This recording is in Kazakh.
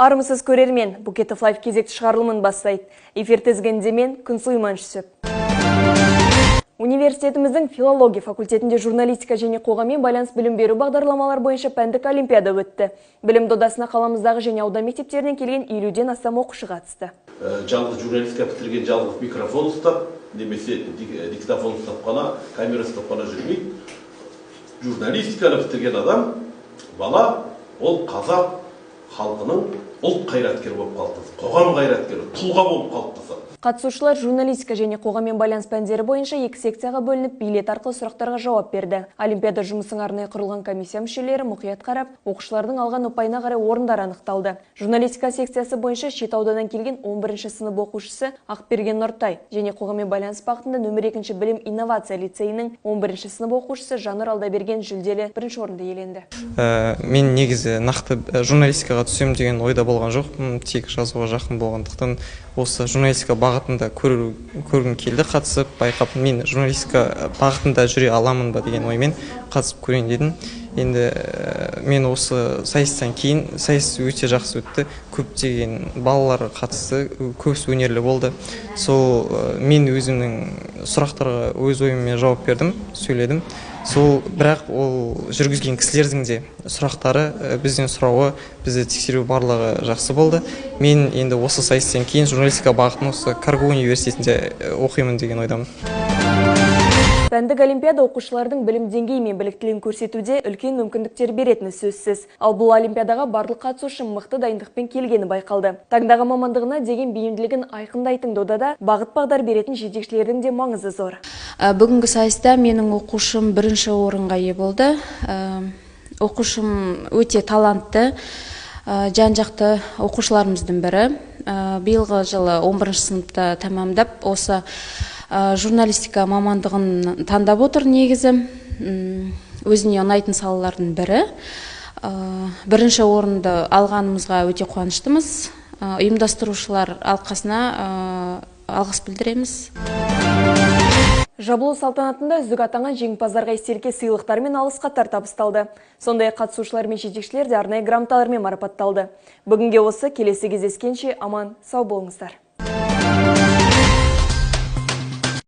Армысыз көрермен, Букетов Лайф кезекті шығарылымын бастайды. Эфир тізгінінде мен Күнсұлу Иманшысып. Университетіміздің филология факультетінде журналистика және қоғаммен байланыс білім беру бағдарламалар бойынша пәндік олимпиада өтті. Білім додасына қаламыздағы және аудан мектептерінен келген 50-ден астам оқушы қатысты. Жалғыз журналистика бітірген жалғыз микрофон ұстап, немесе диктофон ұстап қана, камера ұстап қана жүрмейді. Журналистиканы бітірген адам, бала, ол қазақ халқының ұлт қайраткері болып қалыптасады, қоғам қайраткері, тұлға болып қалыптасады. Қатысушылар журналистика және қоғаммен байланыс пәндері бойынша 2 секцияға бөлініп, билет арқылы сұрақтарға жауап берді. Олимпиада жұмысының арнайы құрылған комиссия мүшелері мұқият қарап, оқушылардың алған ұпайына қарай орындар анықталды. Журналистика секциясы бойынша шет ауданнан келген 11-ші сынып оқушысы Ақберген Нұртай және қоғаммен байланыс бағытында нөмір 2 білім инновация лицейінің 11-ші сынып оқушысы Жанар Алдаберген жүлделі 1-ші орынды иеленді. Мен негізі нақты журналистикаға түсем деген ойда болған жоқ, тек жазуға жақын болғандықтан осы журналистика бағытында көргім келді, қатысып, байқап, мен журналистика бағытында жүре аламын ба деген оймен қатысып көрейін дедім. Енді мен осы сайыстан кейін, сайыс өте жақсы өтті, көптеген балалар қатысты, көбісі өнерлі болды. Сол мен өзімнің сұрақтарға өз ойыммен жауап бердім, сөйледім. Сол бірақ ол жүргізген кісілердің де сұрақтары, бізден сұрауы, бізді тексеру барлығы жақсы болды. Мен енді осы сайыстан кейін журналистика бағытын осы Карго университетінде оқимын деген ойдамын. Пәндік олимпиада оқушылардың білім деңгейі мен біліктілігін көрсетуде үлкен мүмкіндіктер беретіні сөзсіз. Ал бұл олимпиадаға барлық қатысушы мықты дайындықпен келгені байқалды. Таңдаған мамандығына деген бейімділігін айқындайтын додада бағыт-бағдар беретін жетекшілердің де маңызы зор. Бүгінгі сайыста менің оқушым 1-ші орынға ие болды. Оқушым өте талантты, жан-жақты оқушыларымыздың бірі. Биылғы жылы 11-ші сыныпта тәмамдап, осы журналистика мамандығын таңдап отыр негізі. Өзіне ұнайтын салалардың бірі. 1-ші орынды алғанымызға өте қуаныштымыз. Ұйымдастырушылар алқасына алғыс білдіреміз. Жабылу салтанатында үздік атанған жеңімпаздарға естелікке сыйлықтар мен алғыс хаттар табысталды. Сондай қатысушылар мен жетекшілер де арнайы грамоталармен марапатталды. Бүгінге осы, келесі кездескенше аман сау болыңыздар.